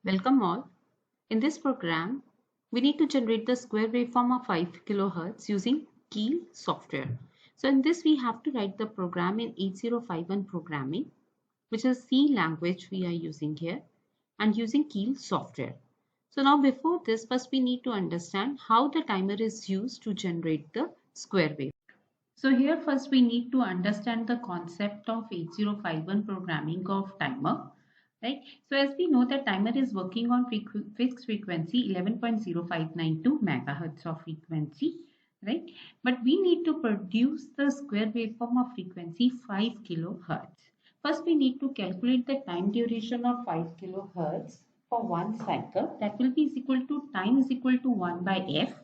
Welcome all. In this program, we need to generate the square waveform of 5 kHz using Keel software. So in this, we have to write the program in 8051 programming, which is C language we are using here, and using Keel software. So now before this, first we need to understand how the timer is used to generate the square wave. So here first we need to understand the concept of 8051 programming of timer, right? So as we know that timer is working on fixed frequency 11.0592 megahertz of frequency, right? But we need to produce the square waveform of frequency 5 kilohertz. First we need to calculate the time duration of 5 kilohertz for one cycle. That will be equal to time is equal to 1 by f.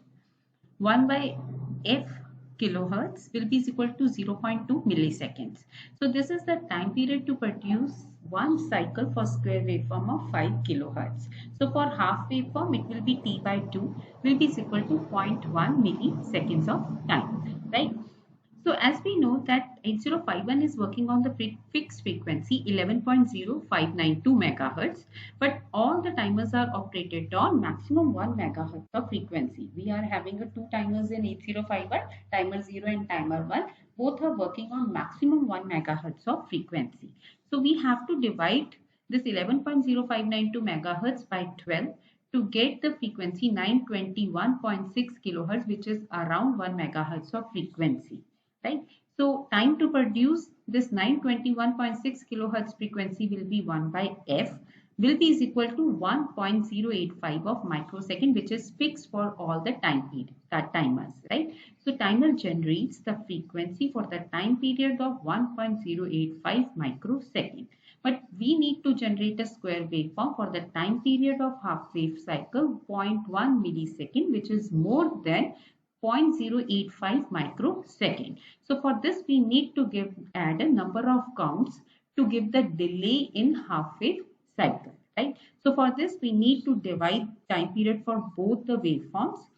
1 by f kilohertz will be equal to 0.2 milliseconds. So this is the time period to produce one cycle for square waveform of 5 kilohertz. So for half waveform, it will be t by 2 will be equal to 0.1 milliseconds of time, right? So as we know that 8051 is working on the fixed frequency 11.0592 megahertz, but all the timers are operated on maximum 1 megahertz of frequency. We are having two timers in 8051, timer 0 and timer 1. Both are working on maximum 1 megahertz of frequency. So we have to divide this 11.0592 megahertz by 12 to get the frequency 921.6 kilohertz, which is around 1 megahertz of frequency. Right? So time to produce this 921.6 kilohertz frequency will be 1 by f will be is equal to 1.085 of microsecond, which is fixed for all the timers, right? So timer generates the frequency for the time period of 1.085 microsecond. But we need to generate a square waveform for the time period of half wave cycle 0.1 millisecond, which is more than 0.085 microsecond. So for this we need to add a number of counts to give the delay in half wave cycle, right? So for this we need to divide time period for both the waveforms.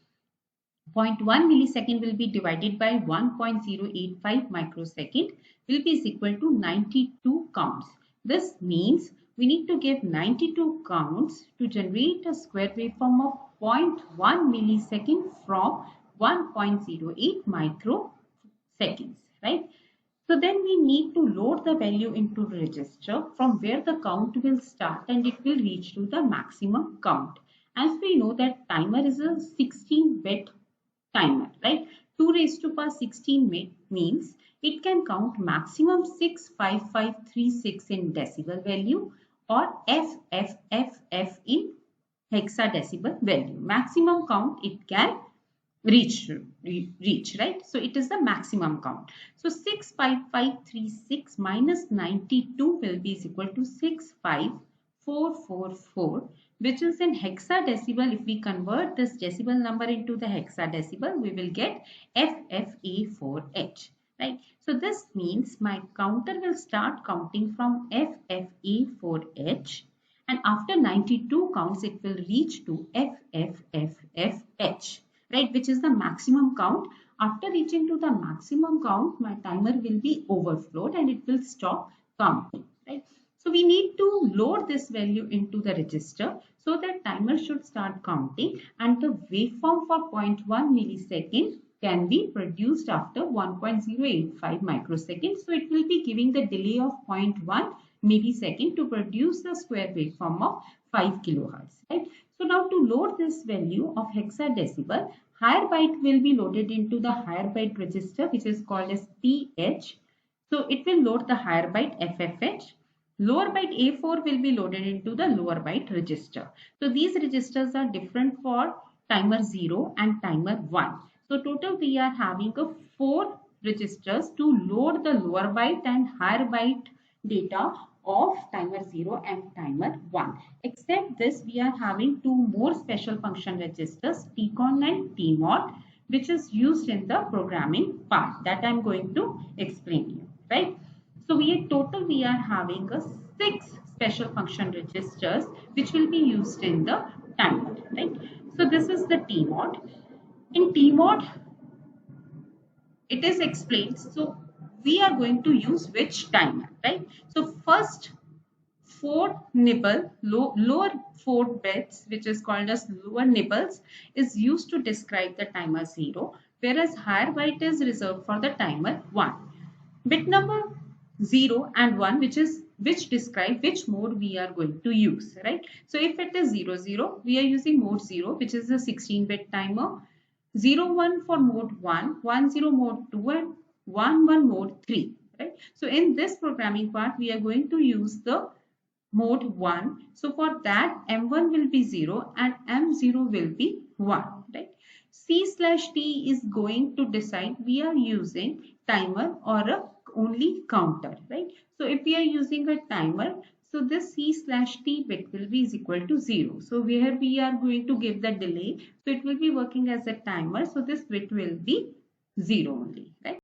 0.1 millisecond will be divided by 1.085 microsecond will be equal to 92 counts. This means we need to give 92 counts to generate a square waveform of 0.1 millisecond from 1.08 microseconds, right? So then we need to load the value into register from where the count will start and it will reach to the maximum count. As we know that timer is a 16-bit timer, right? 2 raised to power 16 means it can count maximum 65536 in decibel value or FFFF in hexadecimal value. Maximum count it can reach, right? So it is the maximum count. So 65536 minus 92 will be equal to 65444, which is in hexadecimal. If we convert this decibel number into the hexadecimal, we will get FFA4H, right? So this means my counter will start counting from FFA4H, and after 92 counts it will reach to FFFFH, right, which is the maximum count. After reaching to the maximum count, my timer will be overflowed and it will stop counting, right? So we need to load this value into the register so that timer should start counting and the waveform for 0.1 millisecond can be produced after 1.085 microseconds. So it will be giving the delay of 0.1 millisecond to produce the square waveform of 5 kilohertz, right? So now to load this value of hexadecimal, higher byte will be loaded into the higher byte register, which is called as TH. So it will load the higher byte FFH. Lower byte A4 will be loaded into the lower byte register. So these registers are different for timer 0 and timer 1. So total we are having 4 registers to load the lower byte and higher byte data of timer 0 and timer 1. Except this, we are having 2 more special function registers, TCON and TMOD, which is used in the programming part that I am going to explain you, right? So we are having 6 special function registers which will be used in the timer, right? So this is the TMOD. In TMOD, it is explained. So we are going to use which timer, right? So first lower 4 bits, which is called as lower nibbles, is used to describe the timer 0, whereas higher byte is reserved for the timer 1. Bit number 0 and 1, which describe which mode we are going to use, right? So if it is 0 0, we are using mode 0, which is a 16-bit timer. 0 1 for mode 1, 1 0 mode 2, and 1 1 mode 3, right? So in this programming part, we are going to use the mode 1. So for that, M1 will be 0 and M0 will be 1, right? C/T is going to decide we are using timer or a only counter, right? So if we are using a timer, so this C/T bit will be is equal to 0. So here we are going to give the delay. So it will be working as a timer. So this bit will be 0 only, right?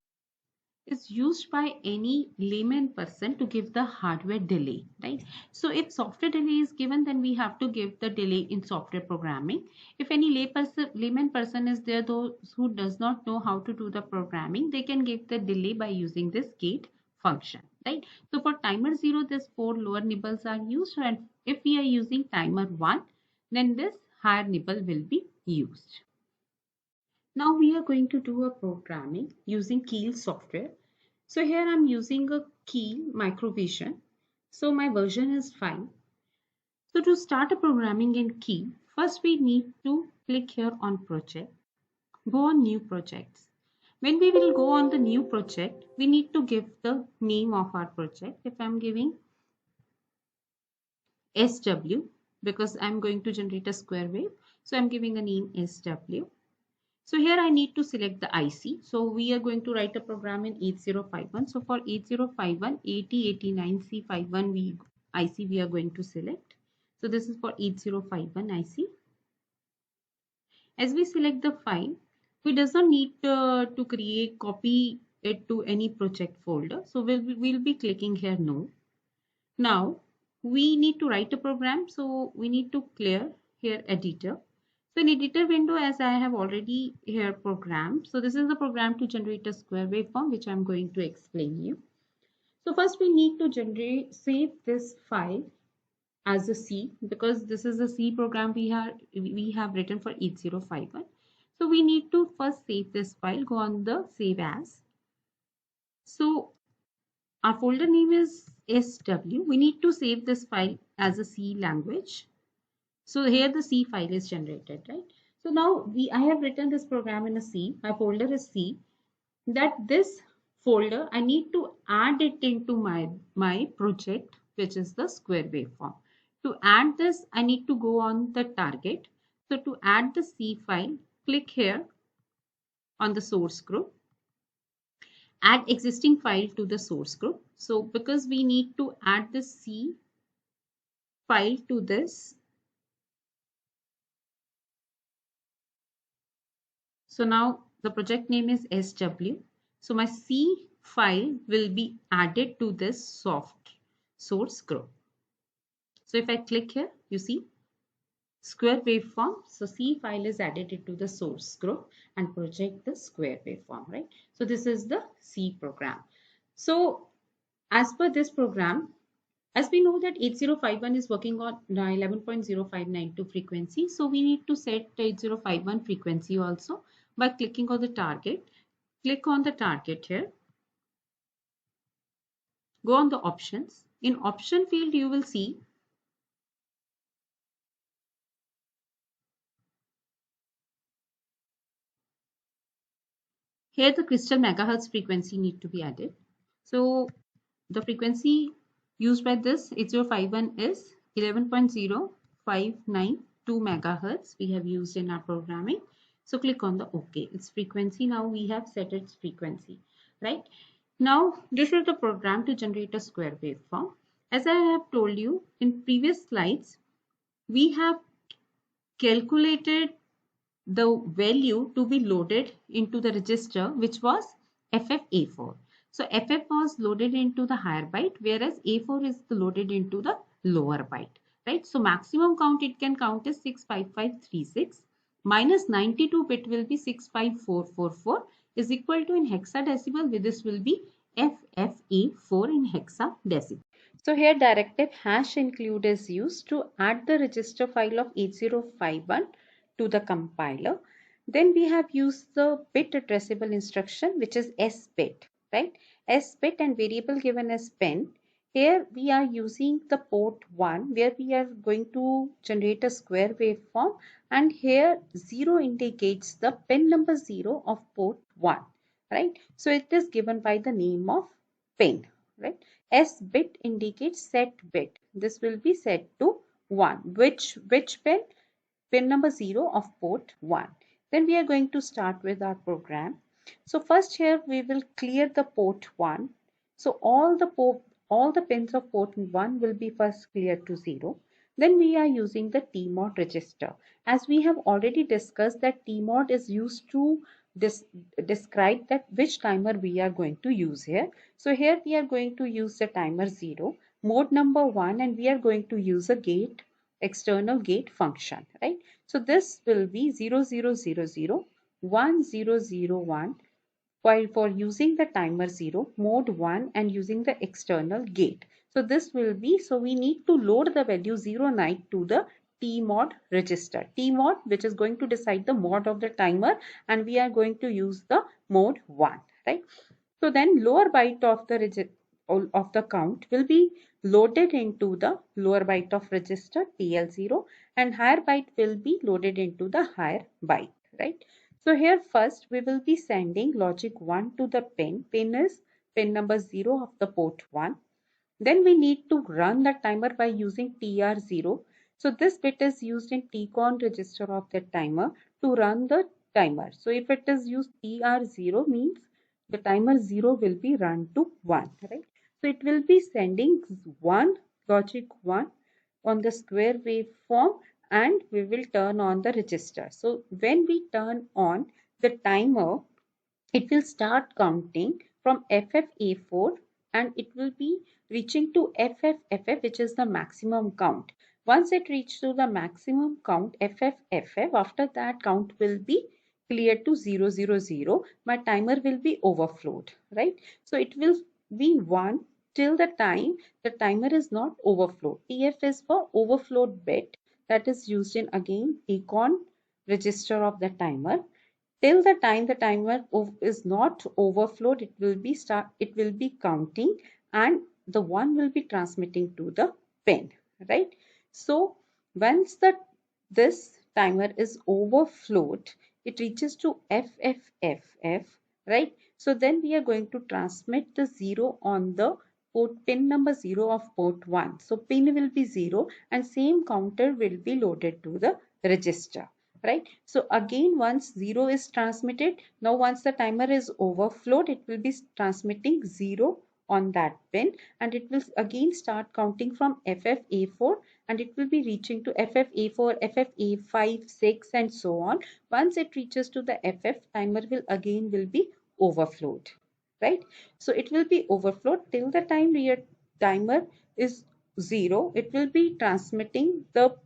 Is used by any layman person to give the hardware delay, right? So if software delay is given, then we have to give the delay in software programming. If any layman person is there, those who does not know how to do the programming, they can give the delay by using this gate function, right? So for timer 0, this 4 lower nibbles are used, and if we are using timer 1, then this higher nibble will be used. Now we are going to do a programming using Keil software. So here I'm using a Keil Microvision. So my version is 5. So to start a programming in Keil, first we need to click here on project, go on new projects. When we will go on the new project, we need to give the name of our project. If I'm giving SW, because I'm going to generate a square wave, so I'm giving a name SW. So here I need to select the IC. So we are going to write a program in 8051. So for 8051, 8089C51 IC we are going to select. So this is for 8051 IC. As we select the file, we does not need to copy it to any project folder. So we'll be clicking here no. Now we need to write a program. So we need to clear here editor. So in editor window, as I have already here programmed, so this is the program to generate a square waveform, which I'm going to explain you. So first we need to save this file as a C, because this is a C program we have written for 8051. So we need to first save this file, go on the save as. So our folder name is SW. We need to save this file as a C language. So here the C file is generated, right? So now I have written this program in a C. My folder is C. That this folder, I need to add it into my project, which is the square waveform. To add this, I need to go on the target. So to add the C file, click here on the source group. Add existing file to the source group. So because we need to add the C file to this, so now the project name is SW. So my C file will be added to this soft source group. So if I click here, you see square waveform. So C file is added into the source group and project the square waveform, right? So this is the C program. So as per this program, as we know that 8051 is working on 11.0592 frequency. So we need to set 8051 frequency also by clicking on the target. Click on the target here. Go on the options. In option field, you will see here the crystal megahertz frequency need to be added. So the frequency used by this 8051 is 11.0592 megahertz we have used in our programming. So click on the OK. Its frequency, now we have set its frequency, right? Now this is the program to generate a square waveform. As I have told you in previous slides, we have calculated the value to be loaded into the register, which was FFA4. So FF was loaded into the higher byte, whereas A4 is loaded into the lower byte, right? So maximum count it can count as 65536 minus 92 bit will be 65444 is equal to in hexadecimal, with this will be FFA4 in hexadecimal. So here directive hash include is used to add the register file of 8051 to the compiler. Then we have used the bit addressable instruction, which is S bit, right? S bit and variable given as pen. Here we are using the port 1 where we are going to generate a square waveform, and here 0 indicates the pin number 0 of port 1, right? So it is given by the name of pin, right? S bit indicates set bit. This will be set to 1. Which pin? Pin number 0 of port 1. Then we are going to start with our program. So first here we will clear the port 1. So all the pins of port 1 will be first cleared to 0. Then we are using the TMOD register. As we have already discussed that TMOD is used to describe that which timer we are going to use here. So here we are going to use the timer 0, mode number 1, and we are going to use a gate, external gate function, right? So this will be 0000 1001 while for using the timer 0, mode 1, and using the external gate. So this will be, so we need to load the value 09 to the TMOD register. TMOD, which is going to decide the mode of the timer, and we are going to use the mode 1, right? So then lower byte of the count will be loaded into the lower byte of register TL0, and higher byte will be loaded into the higher byte, right? So here first we will be sending logic 1 to the pin. Pin is pin number 0 of the port 1. Then we need to run the timer by using TR0. So this bit is used in TCON register of the timer to run the timer. So if it is used TR0 means the timer 0 will be run to 1, right? So it will be sending 1, logic 1 on the square waveform, and we will turn on the register. So when we turn on the timer, it will start counting from FFA4, and it will be reaching to FFFF, which is the maximum count. Once it reaches to the maximum count FFFF, after that count will be cleared to 000. My timer will be overflowed, right? So it will be 1 till the time the timer is not overflowed. TF is for overflowed bit, that is used in again TCON register of the timer. Till the time the timer is not overflowed, it will be counting, and the 1 will be transmitting to the pin, right? So once this timer is overflowed, it reaches to FFFF, right? So then we are going to transmit the 0 on the pin number 0 of port 1. So pin will be 0 and same counter will be loaded to the register, right? So again, once 0 is transmitted, now once the timer is overflowed, it will be transmitting 0 on that pin, and it will again start counting from FFA4, and it will be reaching to FFA4, FFA5, 6, and so on. Once it reaches to the FF, timer will be overflowed, right? So it will be overflowed till the time your timer is 0. It will be transmitting the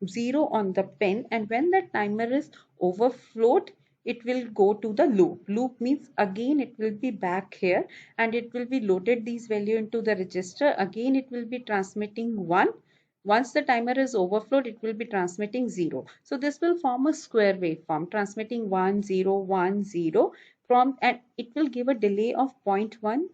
0 on the pin, and when the timer is overflowed, it will go to the loop. Loop means again it will be back here, and it will be loaded these value into the register. Again it will be transmitting 1. Once the timer is overflowed, it will be transmitting 0. So this will form a square waveform, transmitting 1 0 1 0 from, and it will give a delay of 0.1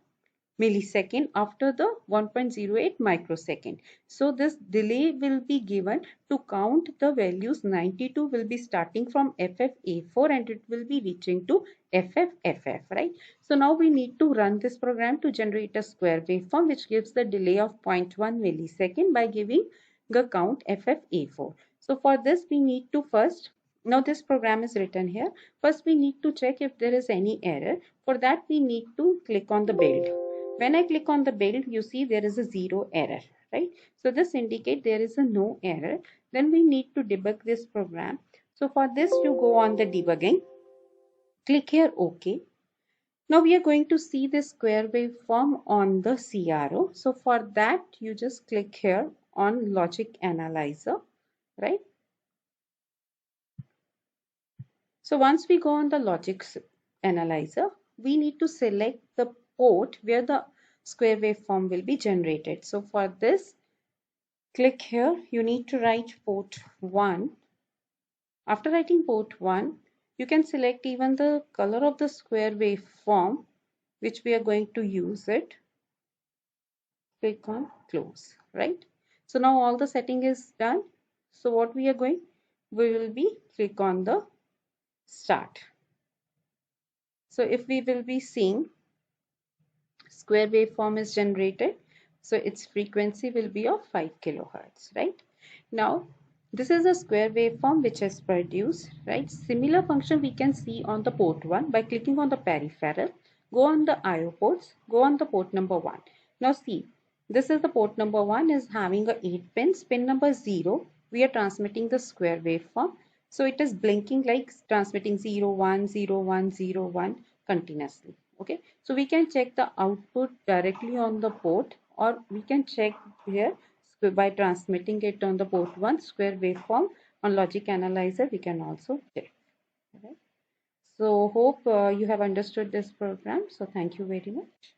millisecond after the 1.08 microsecond. So this delay will be given to count the values. 92 will be starting from FFA4 and it will be reaching to FFFF, right? So now we need to run this program to generate a square waveform which gives the delay of 0.1 millisecond by giving the count FFA4. So for this we need to first, now this program is written here. First we need to check if there is any error. For that we need to click on the build. When I click on the build, you see there is a 0 error, right? So this indicates there is a no error. Then we need to debug this program. So for this, you go on the debugging, click here OK. Now we are going to see the square waveform on the CRO. So for that, you just click here on Logic Analyzer, right? So once we go on the Logic Analyzer, we need to select the port where the square waveform will be generated. So for this, click here. You need to write port 1. After writing port 1, you can select even the color of the square waveform which we are going to use it. Click on close, right? So now all the setting is done. So what we will be click on the start. So if we will be seeing square waveform is generated, so its frequency will be of 5 kilohertz, right? Now this is a square waveform which is produced, right? Similar function we can see on the port 1 by clicking on the peripheral. Go on the IO ports, go on the port number 1. Now see, this is the port number 1 is having a 8 pins. Pin number 0, we are transmitting the square waveform. So it is blinking like transmitting 0, 1, 0, 1, 0, 1 continuously. Okay, so we can check the output directly on the port, or we can check here by transmitting it on the port 1 square waveform on logic analyzer. We can also check. Okay. So hope you have understood this program. So thank you very much.